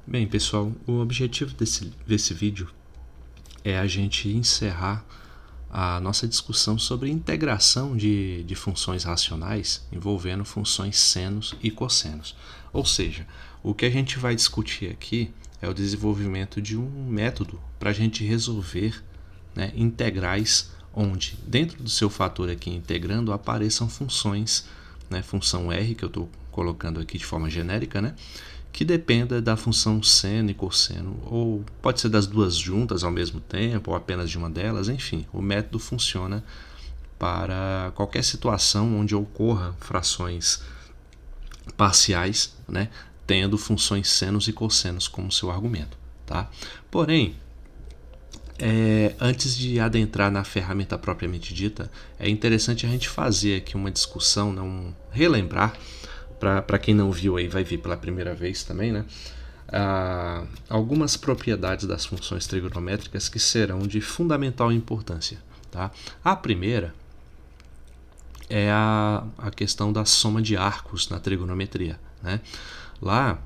Bem, pessoal, o objetivo desse vídeo é a gente encerrar a nossa discussão sobre integração de funções racionais envolvendo funções senos e cossenos. Ou seja, o que a gente vai discutir aqui é o desenvolvimento de um método para a gente resolver, integrais onde dentro do seu fator aqui integrando apareçam funções, função R, que eu estou colocando aqui de forma genérica, que dependa da função seno e cosseno, ou pode ser das duas juntas ao mesmo tempo, ou apenas de uma delas, enfim, o método funciona para qualquer situação onde ocorra frações parciais, tendo funções senos e cossenos como seu argumento. Tá? Porém, antes de adentrar na ferramenta propriamente dita, é interessante a gente fazer aqui uma discussão, relembrar, para quem não viu aí, vai ver pela primeira vez também, algumas propriedades das funções trigonométricas que serão de fundamental importância. Tá? A primeira é a questão da soma de arcos na trigonometria. Lá,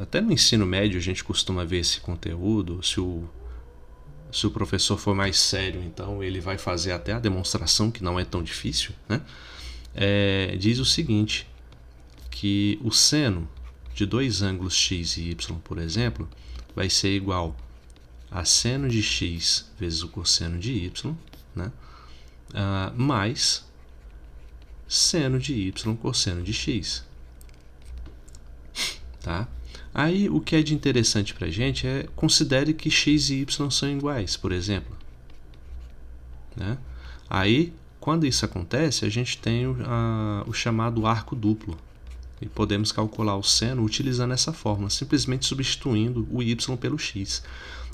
até no ensino médio a gente costuma ver esse conteúdo. Se o professor for mais sério, então ele vai fazer até a demonstração, que não é tão difícil. Diz o seguinte, que o seno de dois ângulos x e y, por exemplo, vai ser igual a seno de x vezes o cosseno de y, mais seno de y cosseno de x. Tá? Aí o que é de interessante para a gente é considere que x e y são iguais, por exemplo. Aí, quando isso acontece, a gente tem o chamado arco duplo. E podemos calcular o seno utilizando essa fórmula, simplesmente substituindo o y pelo x.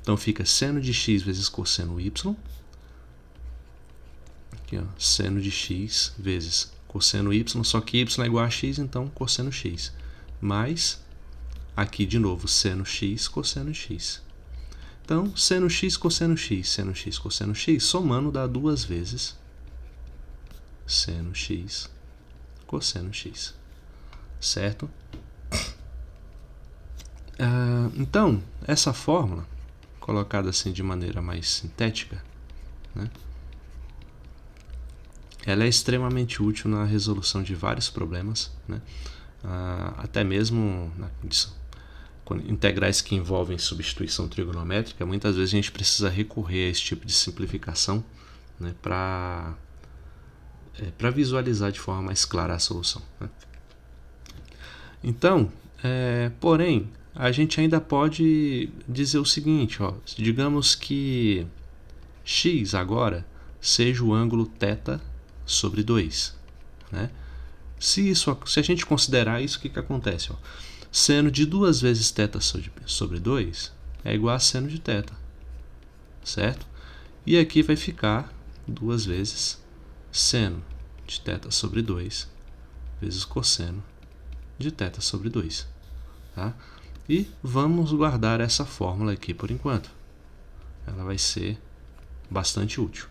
Então fica seno de x vezes cosseno y. Aqui, ó, seno de x vezes cosseno y, só que y é igual a x, então cosseno x. Mais, aqui de novo, seno x, cosseno x. Então, seno x, cosseno x, cosseno x, somando dá duas vezes seno x, cosseno x. Certo? Então, essa fórmula, colocada assim de maneira mais sintética, ela é extremamente útil na resolução de vários problemas, até mesmo integrais que envolvem substituição trigonométrica. Muitas vezes a gente precisa recorrer a esse tipo de simplificação, para visualizar de forma mais clara a solução. Então, porém, a gente ainda pode dizer o seguinte, digamos que x agora seja o ângulo θ sobre 2. Se a gente considerar isso, o que acontece? Seno de 2 vezes θ sobre 2 é igual a seno de θ, certo? E aqui vai ficar 2 vezes seno de θ sobre 2 vezes cosseno de θ sobre 2. Tá? E vamos guardar essa fórmula aqui por enquanto. Ela vai ser bastante útil.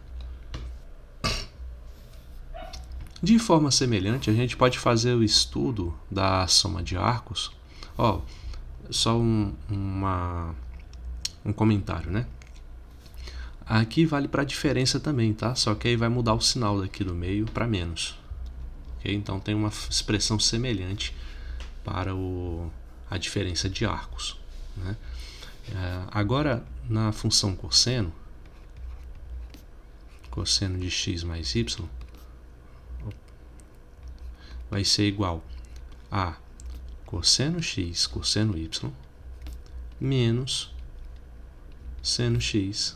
De forma semelhante, a gente pode fazer o estudo da soma de arcos. Só um comentário, Aqui vale para a diferença também, tá? Só que aí vai mudar o sinal daqui do meio para menos. Okay? Então tem uma expressão semelhante para a diferença de arcos. Agora, na função cosseno de x mais y, vai ser igual a cosseno x, cosseno y, menos seno x,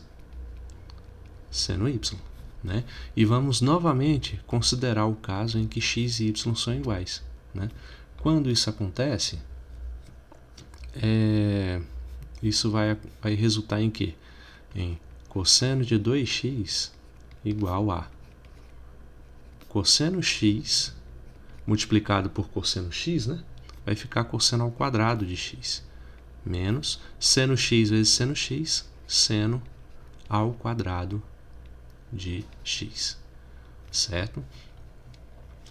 seno y. E vamos novamente considerar o caso em que x e y são iguais. Quando isso acontece, isso vai resultar em quê? Em cosseno de 2x igual a cosseno x multiplicado por cosseno x, vai ficar cosseno ao quadrado de x, menos seno x vezes seno x, seno ao quadrado de x, certo?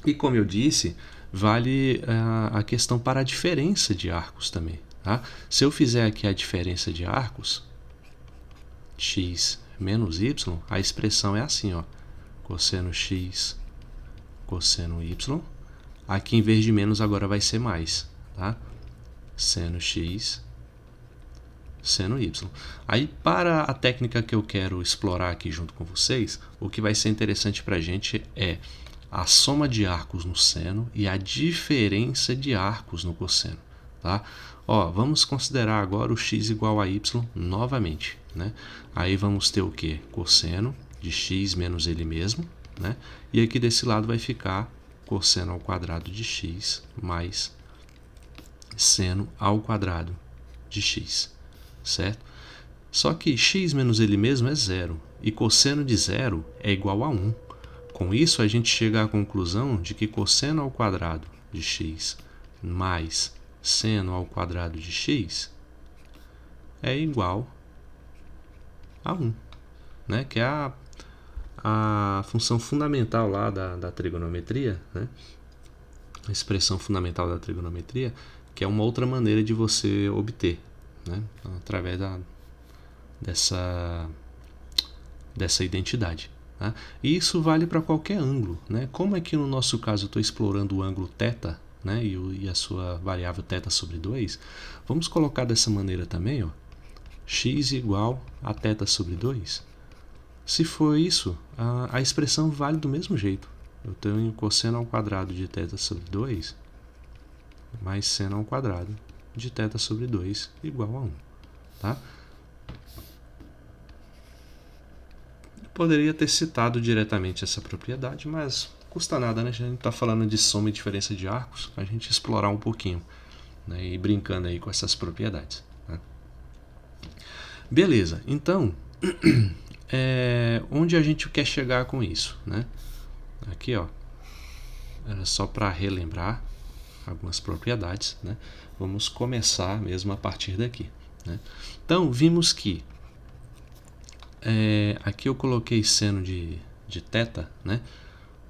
E como eu disse, vale a questão para a diferença de arcos também. Tá? Se eu fizer aqui a diferença de arcos, x menos y, a expressão é assim, ó, cosseno x, cosseno y. Aqui em vez de menos agora vai ser mais, tá? Seno x, seno y. Aí, para a técnica que eu quero explorar aqui junto com vocês, o que vai ser interessante para a gente é a soma de arcos no seno e a diferença de arcos no cosseno. Tá? Ó, vamos considerar agora o x igual a y novamente. Né? Aí vamos ter o que? Cosseno de x menos ele mesmo. Né? E aqui desse lado vai ficar cosseno ao quadrado de x mais seno ao quadrado de x. Certo? Só que x menos ele mesmo é zero, e cosseno de zero é igual a 1. Com isso, a gente chega à conclusão de que cosseno ao quadrado de x mais seno ao quadrado de x é igual a 1, né? Que é a função fundamental lá da trigonometria, né? A expressão fundamental da trigonometria, que é uma outra maneira de você obter, né? Através dessa identidade. Tá? E isso vale para qualquer ângulo. Né? Como aqui no nosso caso eu estou explorando o ângulo θ, né? e a sua variável θ sobre 2, vamos colocar dessa maneira também, ó, x igual a θ sobre 2. Se for isso, a expressão vale do mesmo jeito. Eu tenho cosseno ao quadrado de θ sobre 2 mais seno ao quadrado de θ sobre 2 igual a 1. Tá? Poderia ter citado diretamente essa propriedade, mas custa nada, né? A gente está falando de soma e diferença de arcos, a gente explorar um pouquinho, né? E brincando aí com essas propriedades. Né? Beleza, então, onde a gente quer chegar com isso? Né? Aqui, ó, era só para relembrar algumas propriedades, né? Vamos começar mesmo a partir daqui. Né? Então, vimos que aqui eu coloquei seno de θ, né?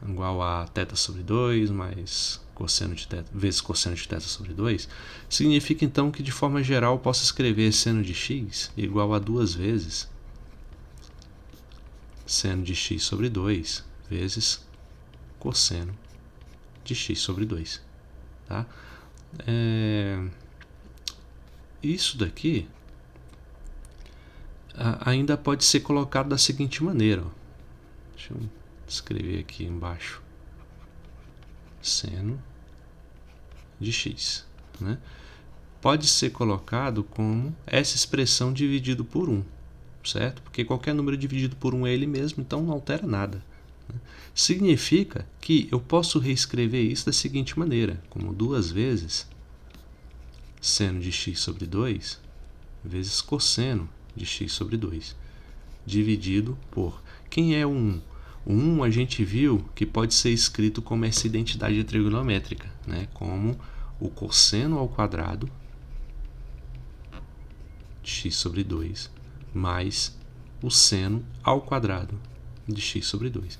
Igual a θ sobre 2 mais cosseno de θ vezes cosseno de θ sobre 2. Significa então que de forma geral eu posso escrever seno de x igual a 2 vezes seno de x sobre 2 vezes cosseno de x sobre 2. Tá? Isso daqui ainda pode ser colocado da seguinte maneira. Ó. Deixa eu escrever aqui embaixo. Seno de x. Né? Pode ser colocado como essa expressão dividido por 1. Certo? Porque qualquer número dividido por 1 é ele mesmo, então não altera nada. Né? Significa que eu posso reescrever isso da seguinte maneira, como 2 vezes seno de x sobre 2 vezes cosseno de x sobre 2, dividido por... Quem é o 1? O 1 a gente viu que pode ser escrito como essa identidade trigonométrica, né? Como o cosseno ao quadrado de x sobre 2 mais o seno ao quadrado de x sobre 2.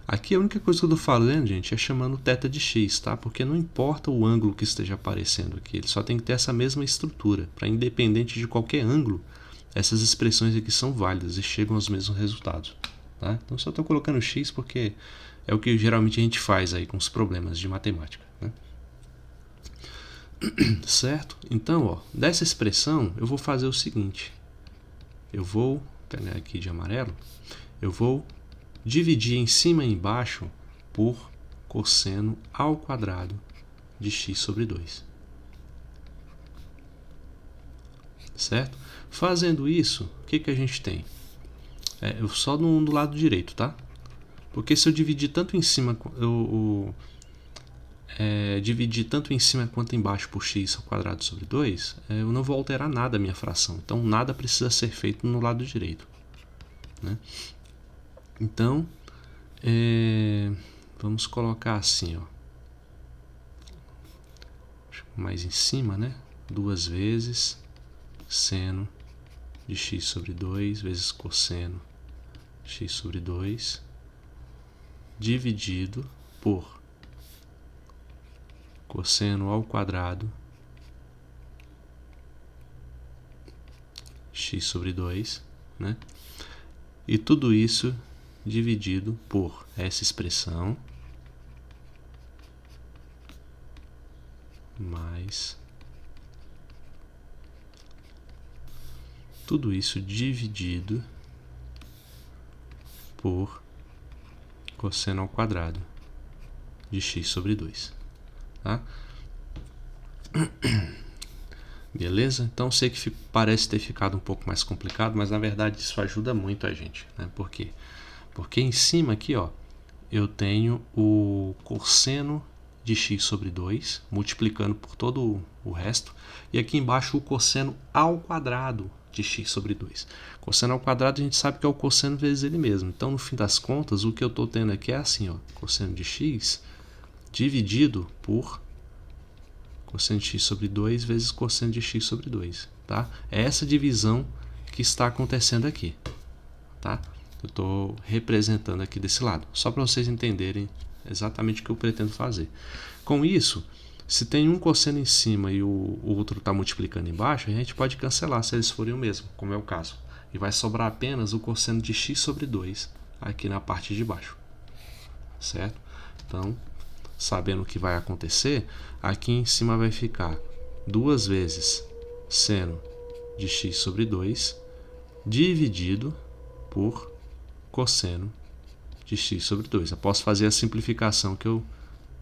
Aqui a única coisa que eu estou falando, gente, é chamando θ de x, tá? Porque não importa o ângulo que esteja aparecendo aqui, ele só tem que ter essa mesma estrutura, para independente de qualquer ângulo, essas expressões aqui são válidas e chegam aos mesmos resultados. Tá? Então só estou colocando x porque é o que geralmente a gente faz aí com os problemas de matemática. Né? Certo? Então, ó, dessa expressão eu vou fazer o seguinte. Eu vou pegar aqui de amarelo, eu vou dividir em cima e embaixo por cosseno ao quadrado de x sobre 2. Certo? Fazendo isso, o que a gente tem? Só no lado direito, tá? Porque se eu dividir tanto em cima, dividir tanto em cima quanto embaixo por x ao quadrado sobre 2, eu não vou alterar nada a minha fração. Então, nada precisa ser feito no lado direito. Né? Então, vamos colocar assim, ó. Mais em cima, né? 2 vezes seno de x sobre 2 vezes cosseno x sobre 2 dividido por cosseno ao quadrado x sobre 2, né? E tudo isso dividido por essa expressão mais tudo isso dividido por cosseno ao quadrado de x sobre 2, tá? Beleza? Então sei que parece ter ficado um pouco mais complicado, mas na verdade isso ajuda muito a gente, né? Por quê? Porque em cima aqui, ó, eu tenho o cosseno de x sobre 2 multiplicando por todo o resto, e aqui embaixo o cosseno ao quadrado de x sobre 2. Cosseno ao quadrado a gente sabe que é o cosseno vezes ele mesmo. Então, no fim das contas, o que eu estou tendo aqui é assim, ó, cosseno de x dividido por cosseno de x sobre 2 vezes cosseno de x sobre 2. Tá? É essa divisão que está acontecendo aqui. Tá? Eu estou representando aqui desse lado, só para vocês entenderem exatamente o que eu pretendo fazer. Com isso, se tem um cosseno em cima e o outro está multiplicando embaixo, a gente pode cancelar se eles forem o mesmo, como é o caso. E vai sobrar apenas o cosseno de x sobre 2 aqui na parte de baixo. Certo? Então, sabendo o que vai acontecer, aqui em cima vai ficar 2 vezes seno de x sobre 2 dividido por cosseno de x sobre 2. Eu posso fazer a simplificação que eu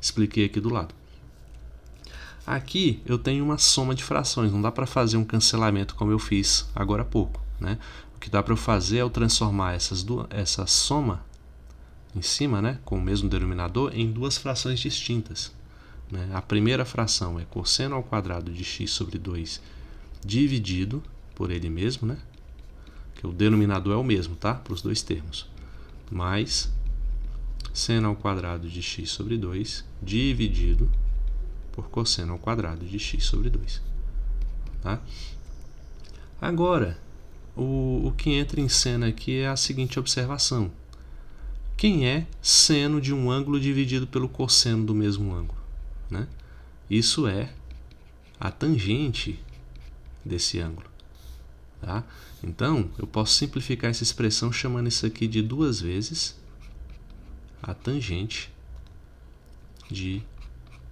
expliquei aqui do lado. Aqui eu tenho uma soma de frações, não dá para fazer um cancelamento como eu fiz agora há pouco, né? O que dá para eu fazer é eu transformar essa soma em cima, né, com o mesmo denominador, em duas frações distintas. Né? A primeira fração é cosseno ao quadrado de x sobre 2 dividido por ele mesmo, né? Que o denominador é o mesmo, tá? Para os dois termos. Mais seno ao quadrado de x sobre 2 dividido por cosseno ao quadrado de x sobre 2. Tá? Agora, o que entra em cena aqui é a seguinte observação. Quem é seno de um ângulo dividido pelo cosseno do mesmo ângulo? Né? Isso é a tangente desse ângulo. Tá? Então, eu posso simplificar essa expressão chamando isso aqui de 2 vezes a tangente de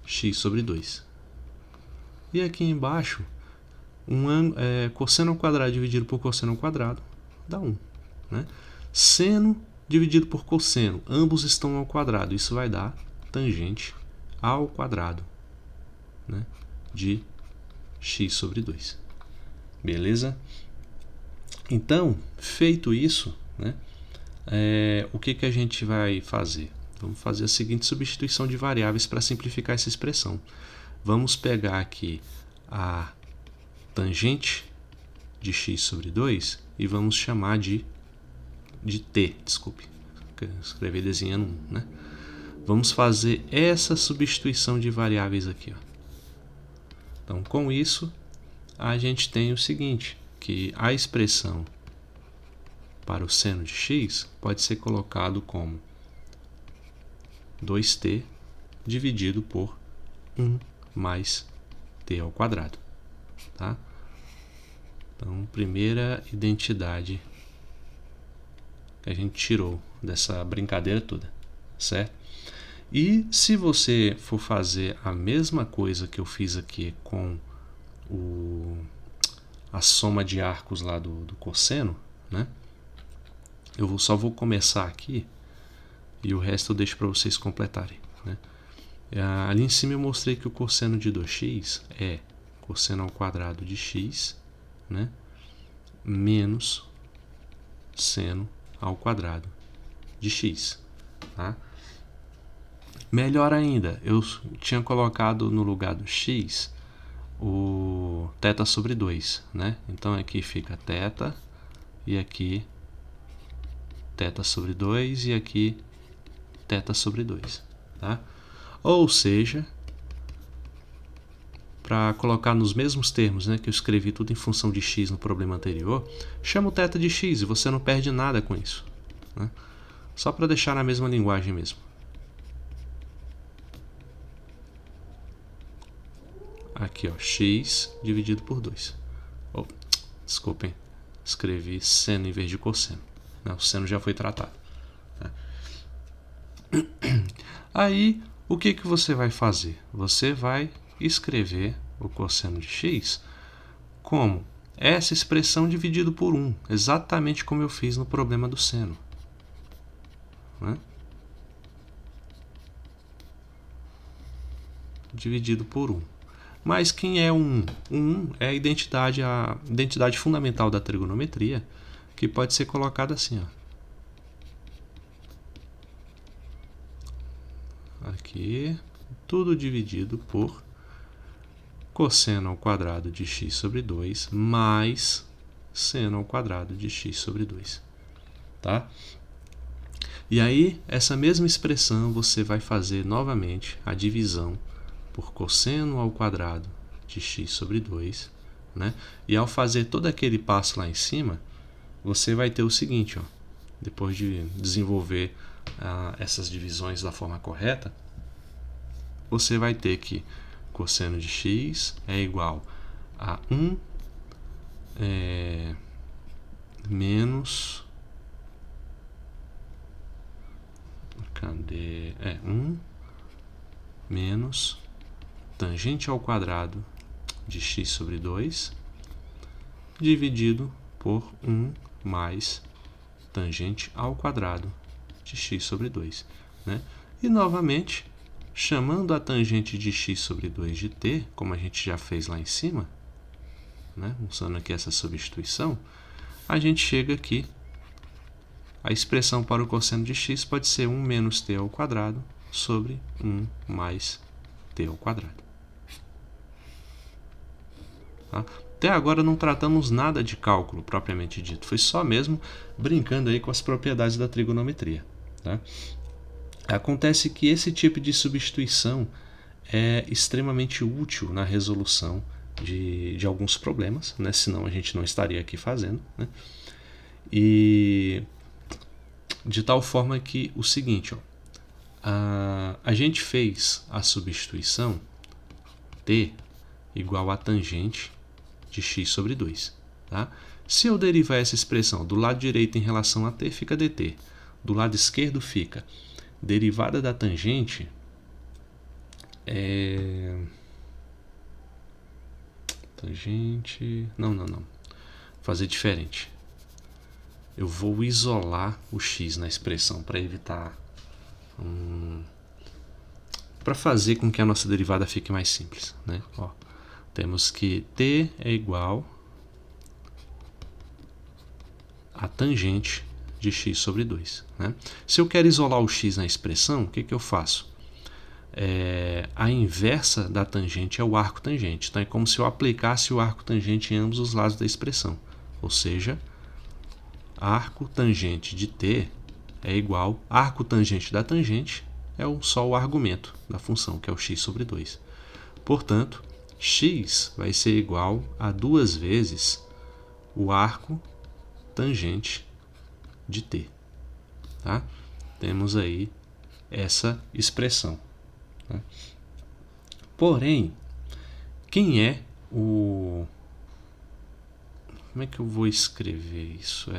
x sobre 2. E aqui embaixo, cosseno ao quadrado dividido por cosseno ao quadrado dá 1. Né? Seno dividido por cosseno, ambos estão ao quadrado, isso vai dar tangente ao quadrado, né, de x sobre 2. Beleza? Então, feito isso, né, o que a gente vai fazer? Vamos fazer a seguinte substituição de variáveis para simplificar essa expressão. Vamos pegar aqui a tangente de x sobre 2 e vamos chamar de t, desculpe, escrevi desenhando 1, né? Vamos fazer essa substituição de variáveis aqui, ó. Então, com isso, a gente tem o seguinte, que a expressão para o seno de x pode ser colocado como 2t dividido por 1 mais t ao quadrado. Tá? Então, primeira identidade que a gente tirou dessa brincadeira toda, certo? E se você for fazer a mesma coisa que eu fiz aqui com a soma de arcos lá do cosseno, né? Eu só vou começar aqui e o resto eu deixo para vocês completarem, né? Ali em cima eu mostrei que o cosseno de 2x é cosseno ao quadrado de x, né, menos seno ao quadrado de x. Tá? Melhor ainda, eu tinha colocado no lugar do x o θ sobre 2. Né? Então aqui fica θ e aqui θ sobre 2 e aqui θ sobre 2. Tá? Ou seja, para colocar nos mesmos termos, né, que eu escrevi tudo em função de x no problema anterior, chama o θ de x e você não perde nada com isso. Né? Só para deixar na mesma linguagem mesmo. Aqui, ó, x dividido por 2. Oh, desculpem, escrevi seno em vez de cosseno. O seno já foi tratado. Aí, o que você vai fazer? Você vai escrever o cosseno de x como essa expressão dividido por 1, exatamente como eu fiz no problema do seno. Dividido por 1. Mas quem é o 1? O 1 é a identidade fundamental da trigonometria, que pode ser colocada assim. Aqui, tudo dividido por cosseno ao quadrado de x sobre 2 mais seno ao quadrado de x sobre 2. Tá? E aí, essa mesma expressão, você vai fazer novamente a divisão por cosseno ao quadrado de x sobre 2, né? E ao fazer todo aquele passo lá em cima, você vai ter o seguinte, depois de desenvolver essas divisões da forma correta, você vai ter que cosseno de x é igual a 1 menos 1 menos tangente ao quadrado de x sobre 2 dividido por 1 mais tangente ao quadrado de x sobre 2. Né? E novamente, chamando a tangente de x sobre 2 de t, como a gente já fez lá em cima, né? Usando aqui essa substituição, a gente chega aqui, a expressão para o cosseno de x pode ser 1 menos t ao quadrado sobre 1 mais t ao quadrado. Tá? Até agora não tratamos nada de cálculo propriamente dito, foi só mesmo brincando aí com as propriedades da trigonometria. Tá? Acontece que esse tipo de substituição é extremamente útil na resolução de alguns problemas, né? Senão a gente não estaria aqui fazendo. Né? E de tal forma que o seguinte, a gente fez a substituição t igual a tangente de x sobre 2. Tá? Se eu derivar essa expressão do lado direito em relação a t, fica dt. Do lado esquerdo fica derivada da tangente Não. Fazer diferente. Eu vou isolar o x na expressão para evitar para fazer com que a nossa derivada fique mais simples, né? Temos que t é igual a tangente de x sobre 2. Né? Se eu quero isolar o x na expressão, o que eu faço? A inversa da tangente é o arco tangente. Então é como se eu aplicasse o arco tangente em ambos os lados da expressão. Ou seja, arco tangente de t é igual arco tangente da tangente é só o argumento da função, que é o x sobre 2. Portanto, x vai ser igual a 2 vezes o arco tangente de t. Tá? Temos aí essa expressão. Tá? Porém, quem é o... Como é que eu vou escrever isso?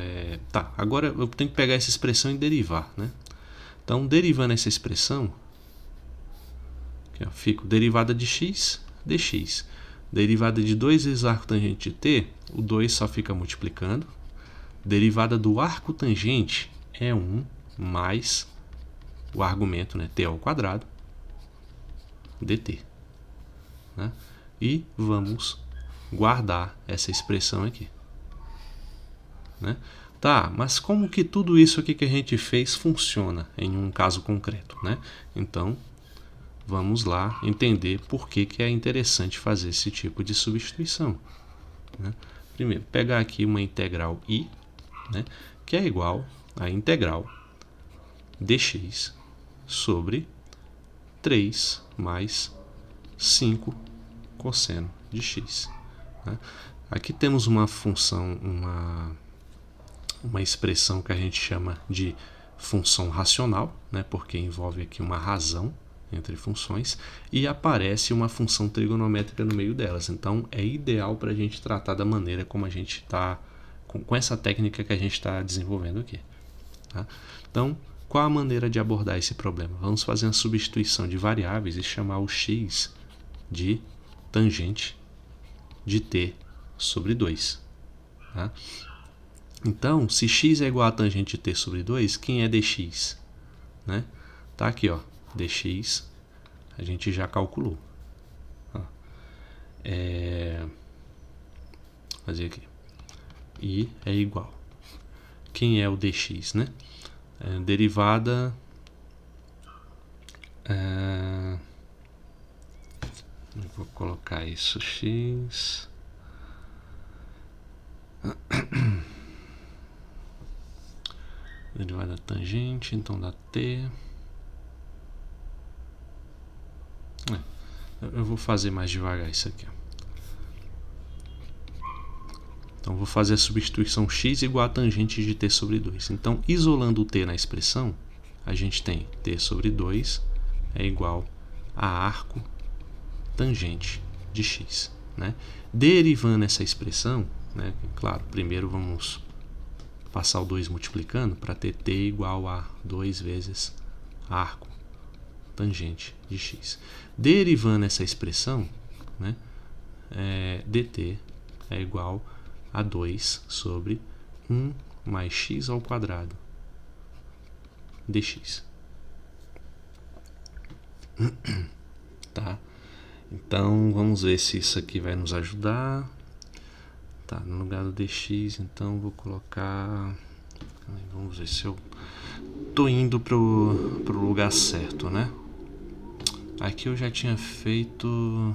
Agora eu tenho que pegar essa expressão e derivar. Né? Então, derivando essa expressão, fico derivada de x, dx. Derivada de 2 vezes arco tangente de t, o 2 só fica multiplicando. Derivada do arco tangente é 1 mais o argumento, né, t ao quadrado, dt. Né? E vamos guardar essa expressão aqui. Né? Tá, mas como que tudo isso aqui que a gente fez funciona em um caso concreto? Né? Então, vamos lá entender por que é interessante fazer esse tipo de substituição. Né? Primeiro, pegar aqui uma integral i, né, que é igual a integral dx sobre 3 mais 5 cosseno de x. Né? Aqui temos uma função, uma expressão que a gente chama de função racional, né, porque envolve aqui uma razão entre funções, e aparece uma função trigonométrica no meio delas. Então, é ideal para a gente tratar da maneira como a gente está com essa técnica que a gente está desenvolvendo aqui. Tá? Então, qual a maneira de abordar esse problema? Vamos fazer uma substituição de variáveis e chamar o x de tangente de t sobre 2. Tá? Então, se x é igual a tangente de t sobre 2, quem é dx? Né? Tá aqui, ó, dx, a gente já calculou. Fazer aqui. E é igual. Quem é o dx, né? Derivada... vou colocar isso, x... derivada tangente, então dá t... eu vou fazer mais devagar isso aqui. Então, vou fazer a substituição x igual a tangente de t sobre 2. Então, isolando o t na expressão, a gente tem t sobre 2 é igual a arco tangente de x. Né? Derivando essa expressão, né? Claro, primeiro vamos passar o 2 multiplicando para ter t igual a 2 vezes arco tangente de x. Derivando essa expressão, né? dt é igual a 2 sobre 1 mais x ao quadrado dx. Tá? Então, vamos ver se isso aqui vai nos ajudar. Tá, no lugar do dx, então vou colocar... Vamos ver se eu tô indo pro lugar certo, né? Aqui eu já tinha feito...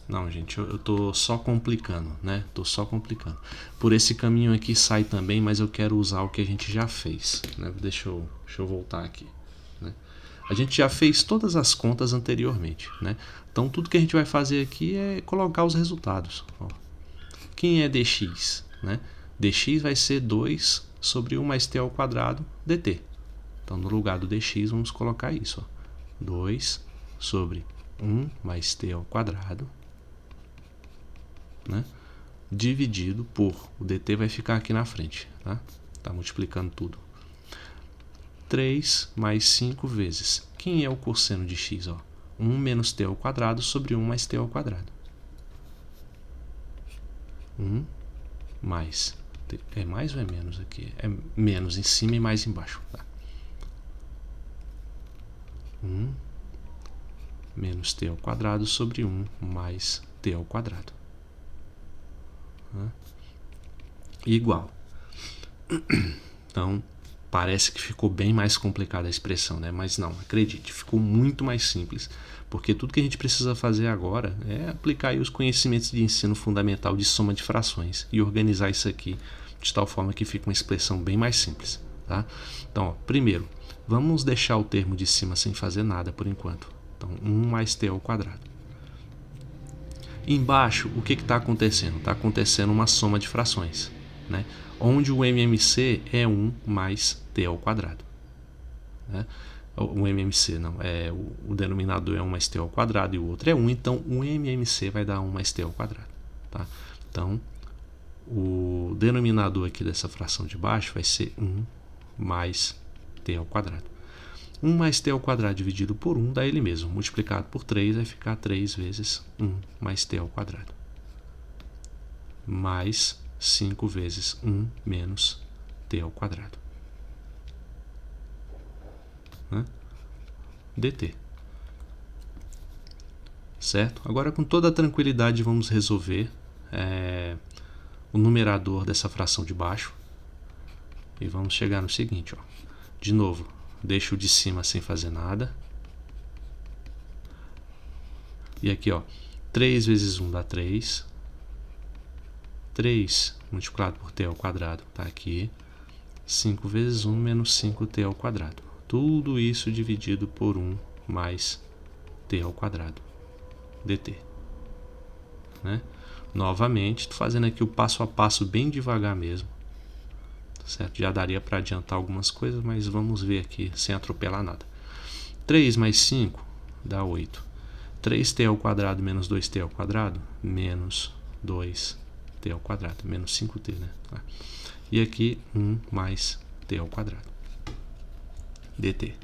Não, gente, eu tô só complicando, né? Tô só complicando. Por esse caminho aqui sai também, mas eu quero usar o que a gente já fez, né? Deixa eu voltar aqui, né? A gente já fez todas as contas anteriormente, né? Então, tudo que a gente vai fazer aqui é colocar os resultados. Ó. Quem é dx, né? Dx vai ser 2 sobre 1 mais t ao quadrado dt. Então, no lugar do dx, vamos colocar isso. Ó. 2 sobre 1 mais t ao quadrado, né? Dividido por... O dt vai ficar aqui na frente. Tá multiplicando tudo. 3 mais 5 vezes. Quem é o cosseno de x? Ó? 1 menos t ao quadrado sobre 1 mais t ao quadrado. 1 mais... É mais ou é menos aqui? É menos em cima e mais embaixo. Tá? 1 menos t ao quadrado sobre 1 mais t ao quadrado. Igual. Então, parece que ficou bem mais complicada a expressão, né? Mas não, acredite, ficou muito mais simples, porque tudo que a gente precisa fazer agora é aplicar aí os conhecimentos de ensino fundamental de soma de frações e organizar isso aqui de tal forma que fica uma expressão bem mais simples. Tá? Então, ó, primeiro, vamos deixar o termo de cima sem fazer nada por enquanto. Então, 1 mais t ao quadrado. Embaixo, o que está acontecendo? Está acontecendo uma soma de frações, né? Onde o MMC é 1 mais t ao quadrado. Né? O MMC não, o denominador é 1 mais t ao quadrado e o outro é 1, então o MMC vai dar 1 mais t ao quadrado. Tá? Então, o denominador aqui dessa fração de baixo vai ser 1 mais t ao quadrado. 1 mais t ao quadrado dividido por 1 dá ele mesmo. Multiplicado por 3 vai ficar 3 vezes 1 mais t ao quadrado. Mais 5 vezes 1 menos t ao quadrado. Né? dt. Certo? Agora, com toda a tranquilidade, vamos resolver o numerador dessa fração de baixo. E vamos chegar no seguinte. Ó. De novo, deixo o de cima sem fazer nada. E aqui, ó, 3 vezes 1 dá 3. 3 multiplicado por t ao quadrado está aqui. 5 vezes 1 menos 5t ao quadrado. Tudo isso dividido por 1 mais t ao quadrado dt. Né? Novamente, estou fazendo aqui o passo a passo bem devagar mesmo. Certo? Já daria para adiantar algumas coisas, mas vamos ver aqui sem atropelar nada. 3 mais 5 dá 8. 3t ao quadrado menos 2t ao quadrado menos 2t ao quadrado, menos 5t, né? E aqui 1 mais t ao quadrado, dt.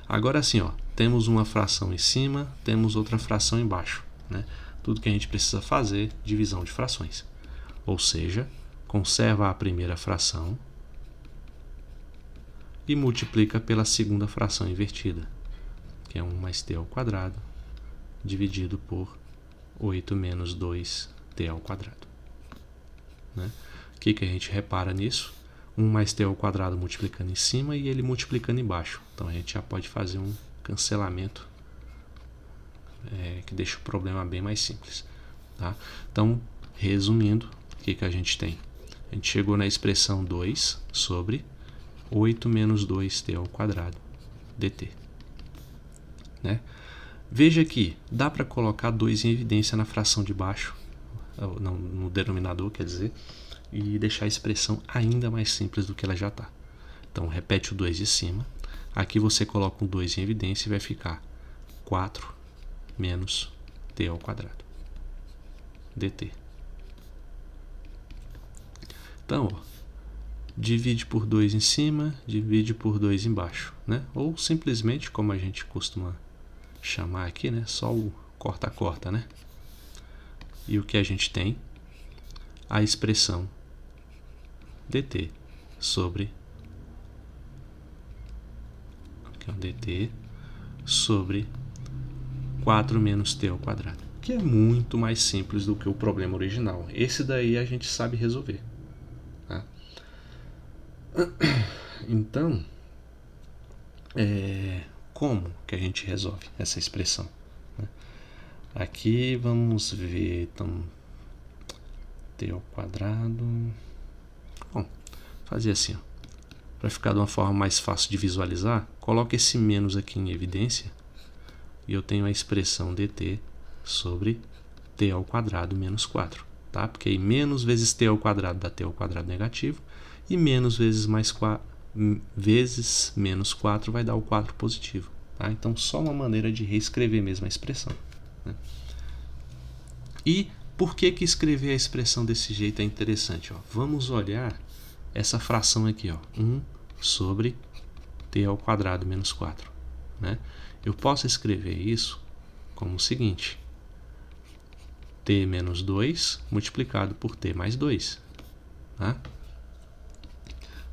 Agora sim, ó, temos uma fração em cima, temos outra fração embaixo, né? Tudo que a gente precisa fazer, divisão de frações. Ou seja, conserva a primeira fração e multiplica pela segunda fração invertida, que é 1 mais t ao quadrado, dividido por 8 menos 2t ao quadrado. Né? O que a gente repara nisso? 1 mais t ao quadrado multiplicando em cima e ele multiplicando embaixo. Então a gente já pode fazer um cancelamento que deixa o problema bem mais simples. Tá? Então, resumindo, o que a gente tem? A gente chegou na expressão 2 sobre 8 menos 2t ao quadrado dt. Né? Veja que dá para colocar 2 em evidência na fração de baixo, no denominador, quer dizer, e deixar a expressão ainda mais simples do que ela já está. Então, repete o 2 de cima. Aqui você coloca um 2 em evidência e vai ficar 4 menos t ao quadrado dt. Então, ó, divide por 2 em cima, divide por 2 embaixo, né? Ou simplesmente, como a gente costuma chamar aqui, né? Só o corta-corta, né? E o que a gente tem? A expressão dt sobre dt sobre 4 menos t ao quadrado, que é muito mais simples do que o problema original. Esse daí a gente sabe resolver. Tá? Então, como que a gente resolve essa expressão? Aqui vamos ver, então, t ao quadrado. Bom, fazer assim, para ficar de uma forma mais fácil de visualizar, coloque esse menos aqui em evidência e eu tenho a expressão dt sobre t ao quadrado menos 4, tá? Porque aí menos vezes t ao quadrado dá t ao quadrado negativo e menos vezes menos 4 vai dar o 4 positivo, tá? Então só uma maneira de reescrever mesmo a expressão, né? E por que escrever a expressão desse jeito é interessante? Ó? Vamos olhar essa fração aqui, ó, 1 sobre t ao quadrado menos 4. Né? Eu posso escrever isso como o seguinte: t menos 2 multiplicado por t mais 2. Tá?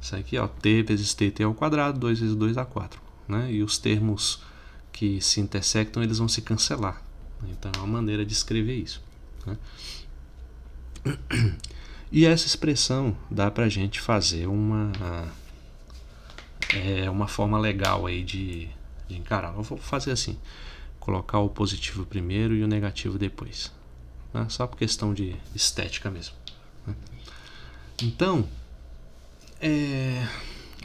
Isso aqui, ó, t vezes t ao quadrado, 2 vezes 2 dá 4. Né? E os termos que se intersectam, eles vão se cancelar. Então, é uma maneira de escrever isso. Né? E essa expressão dá para a gente fazer uma forma legal aí de encarar. Eu vou fazer assim, colocar o positivo primeiro e o negativo depois, né? Só por questão de estética mesmo, né? Então,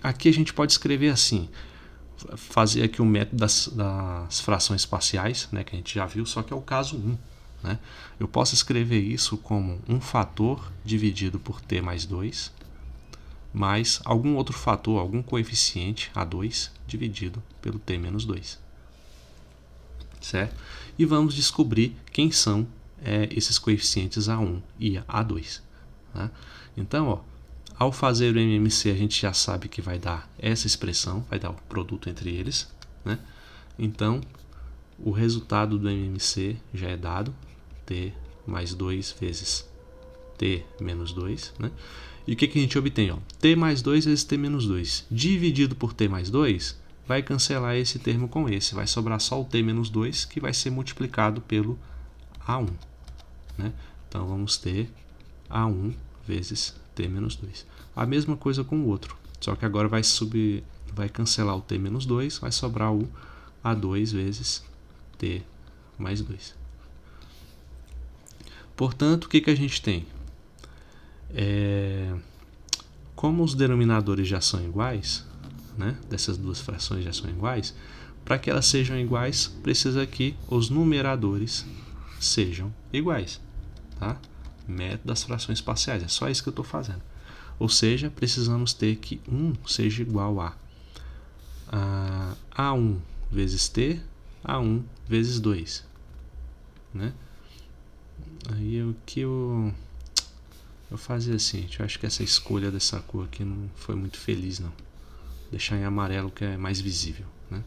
aqui a gente pode escrever assim, fazer aqui o método das frações parciais, né, que a gente já viu, só que é o caso 1. Né? Eu posso escrever isso como um fator dividido por t mais 2, mais algum outro fator, algum coeficiente, A2, dividido pelo t menos 2. Certo? E vamos descobrir quem são esses coeficientes A1 e A2. Tá? Então, ó, ao fazer o MMC, a gente já sabe que vai dar essa expressão, vai dar o produto entre eles. Né? Então, o resultado do MMC já é dado, t mais 2 vezes t menos 2. Né? E o que a gente obtém? Ó? T mais 2 vezes t menos 2 dividido por t mais 2 vai cancelar esse termo com esse. Vai sobrar só o t menos 2 que vai ser multiplicado pelo A1. Né? Então, vamos ter A1 vezes t menos 2. A mesma coisa com o outro. Só que agora vai cancelar o t menos 2, vai sobrar o A2 vezes t mais 2. Portanto, o que a gente tem? Como os denominadores já são iguais, né, dessas duas frações já são iguais, para que elas sejam iguais, precisa que os numeradores sejam iguais. Tá? Método das frações parciais, é só isso que eu estou fazendo. Ou seja, precisamos ter que 1 seja igual a A1 vezes t, A1 vezes 2. Né? Aí o que eu Eu fazia assim, eu acho que essa escolha dessa cor aqui não foi muito feliz, não. Deixar em amarelo que é mais visível, né?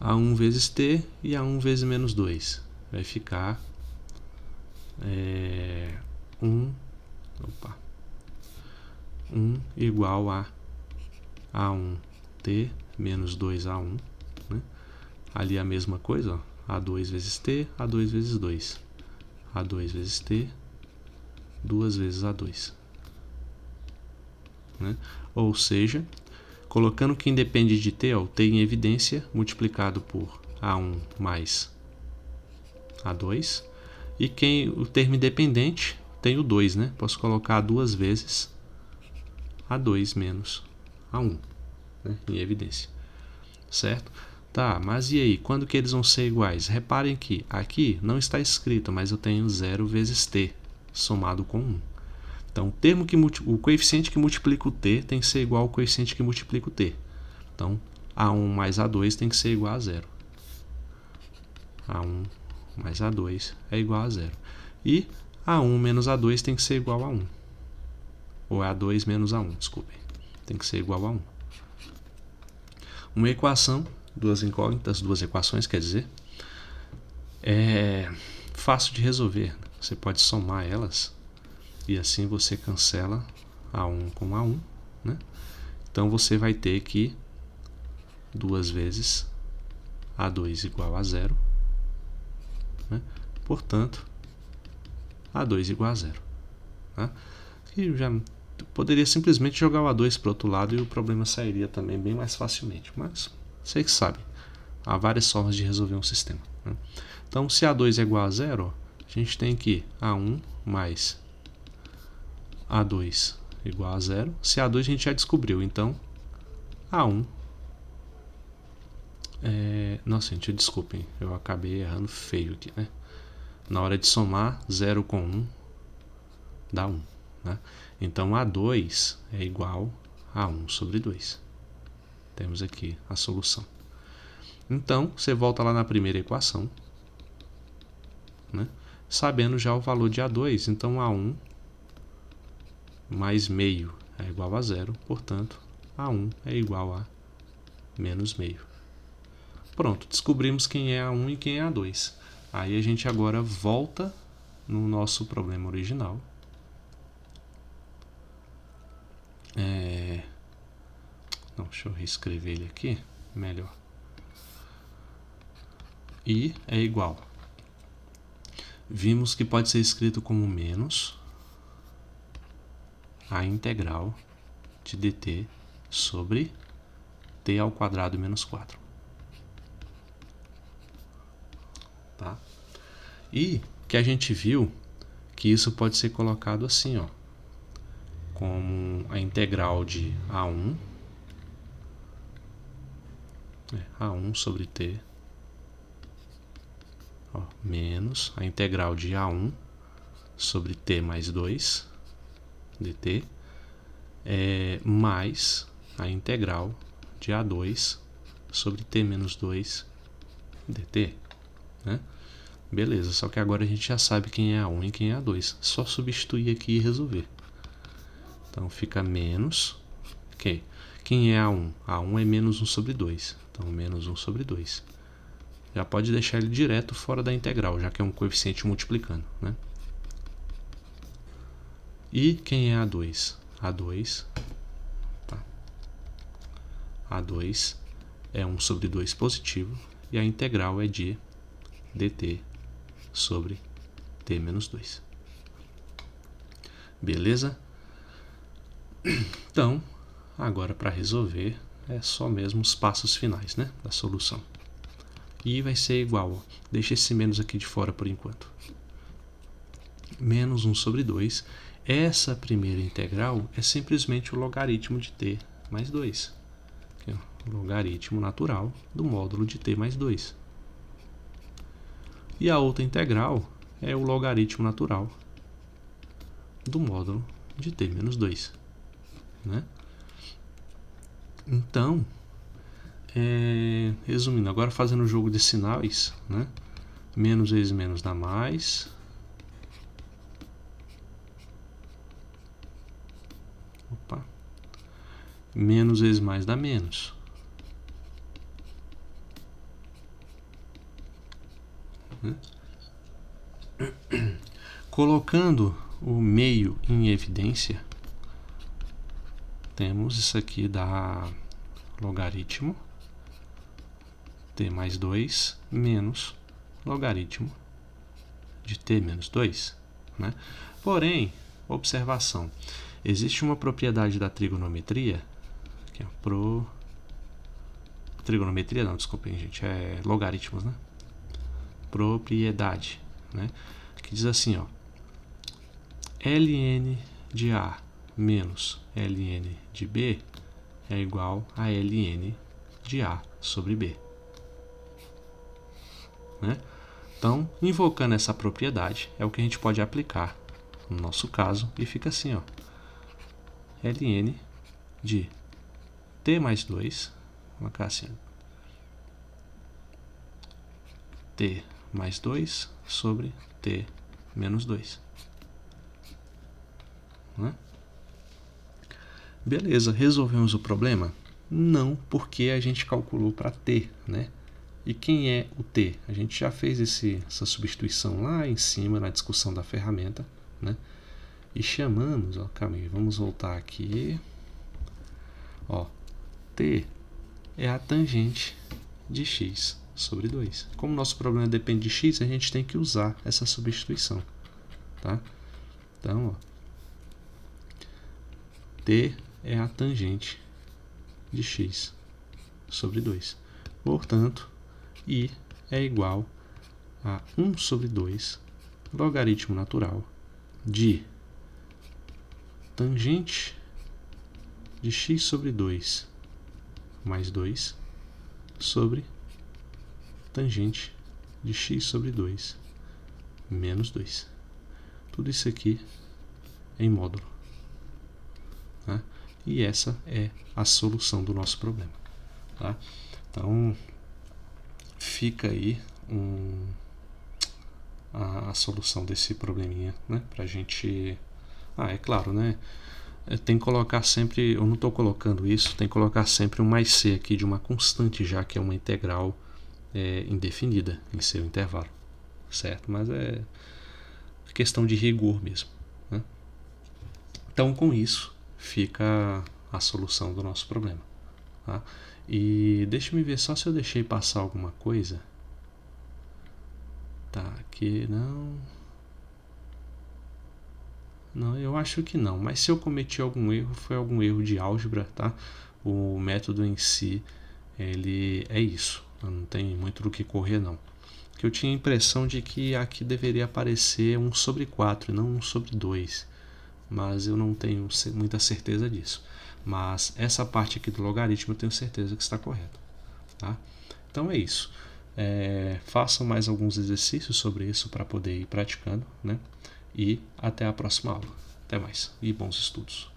A1 vezes t e A1 vezes menos 2. Vai ficar 1 igual a A1t menos 2A1, né? Ali a mesma coisa, ó, A2 vezes t, A2 vezes 2. A2 vezes t, 2 vezes A2. Né? Ou seja, colocando quem depende de t, ó, o t em evidência, multiplicado por A1 mais A2. E o termo independente tem o 2, né? Posso colocar 2 vezes A2 menos A1, né? Em evidência. Certo? Tá, mas e aí? Quando que eles vão ser iguais? Reparem que aqui não está escrito, mas eu tenho 0 vezes t somado com 1. Então, o coeficiente que multiplica o t tem que ser igual ao coeficiente que multiplica o t. Então, A1 mais A2 tem que ser igual a 0. A1 mais A2 é igual a 0. E A1 menos A2 tem que ser igual a 1. Ou A2 menos A1, desculpem. Tem que ser igual a 1. Uma equação, duas incógnitas, duas equações, quer dizer, é fácil de resolver. Você pode somar elas e assim você cancela A1 com A1, né? Então você vai ter que 2 vezes A2 igual a 0, né? Portanto, A2 igual a 0. Tá? E já poderia simplesmente jogar o A2 para o outro lado e o problema sairia também bem mais facilmente. Mas você que sabe, há várias formas de resolver um sistema, né? Então, se A2 é igual a 0, a gente tem que A1 mais A2 igual a 0. Se A2 a gente já descobriu, então A1 nossa, gente, desculpem, eu acabei errando feio aqui, né? Na hora de somar, 0 com 1 dá 1, né? Então, A2 é igual a 1 sobre 2. Temos aqui a solução. Então, você volta lá na primeira equação, né? Sabendo já o valor de A2, então A1 mais meio é igual a 0, portanto, A1 é igual a menos meio. Pronto, descobrimos quem é A1 e quem é A2. Aí a gente agora volta no nosso problema original. Não, deixa eu reescrever ele aqui, melhor. I é igual. Vimos que pode ser escrito como menos a integral de dt sobre t ao quadrado menos 4. Tá? E que a gente viu que isso pode ser colocado assim, ó, como a integral de A1, A1 sobre t, ó, menos a integral de A1 sobre t mais 2 dt, mais a integral de A2 sobre t menos 2 dt, né? Beleza, só que agora a gente já sabe quem é A1 e quem é A2. Só substituir aqui e resolver. Então fica menos. Okay. Quem é A1? A1 é menos 1 sobre 2. Então menos 1 sobre 2. Já pode deixar ele direto fora da integral, já que é um coeficiente multiplicando, né? E quem é A2? A2, tá. A2 é 1 sobre 2 positivo e a integral é de dt sobre t menos 2. Beleza? Então, agora para resolver é só mesmo os passos finais, né, da solução. E vai ser igual, ó, deixa esse menos aqui de fora por enquanto. Menos 1 sobre 2. Essa primeira integral é simplesmente o logaritmo de t mais 2. Aqui, ó, o logaritmo natural do módulo de t mais 2. E a outra integral é o logaritmo natural do módulo de t menos 2. Né? Então, resumindo, agora fazendo o jogo de sinais, né? Menos vezes menos dá mais. Opa. Menos vezes mais dá menos. Colocando o meio em evidência, temos isso aqui da logaritmo t mais 2 menos logaritmo de t menos 2. Né? Porém, observação, existe uma propriedade da trigonometria, que é trigonometria não, desculpem gente, é logaritmos, né? Propriedade, né? Que diz assim, ó, ln de A menos ln de B é igual a ln de A sobre B. Né? Então, invocando essa propriedade, é o que a gente pode aplicar no nosso caso, e fica assim, ó, ln de t mais 2, vou colocar assim, t mais 2 sobre t menos 2. Né? Beleza, resolvemos o problema? Não, porque a gente calculou para t, né? E quem é o t? A gente já fez essa substituição lá em cima na discussão da ferramenta, né? E chamamos, ó, calma aí, vamos voltar aqui. Ó, t é a tangente de x sobre 2. Como o nosso problema depende de x, a gente tem que usar essa substituição, tá? Então, ó, t é a tangente de x sobre 2. Portanto, I é igual a 1 sobre 2 logaritmo natural de tangente de x sobre 2 mais 2 sobre tangente de x sobre 2 menos 2. Tudo isso aqui em módulo. Tá? E essa é a solução do nosso problema. Tá? Então, fica aí a solução desse probleminha, né? Pra gente... é claro, né? Tem que colocar sempre... Eu não estou colocando isso, tem que colocar sempre um mais c aqui de uma constante, já que é uma integral indefinida em seu intervalo. Certo? Mas é questão de rigor mesmo. Né? Então, com isso, fica a solução do nosso problema. Tá? E deixa eu ver só se eu deixei passar alguma coisa. Tá, aqui não. Não, eu acho que não. Mas se eu cometi algum erro, foi algum erro de álgebra, tá? O método em si, ele é isso. Não tem muito do que correr, não. Porque eu tinha a impressão de que aqui deveria aparecer 1 sobre 4 e não 1 sobre 2. Mas eu não tenho muita certeza disso. Mas essa parte aqui do logaritmo eu tenho certeza que está correta. Tá? Então é isso. Façam mais alguns exercícios sobre isso para poder ir praticando, né? E até a próxima aula. Até mais e bons estudos.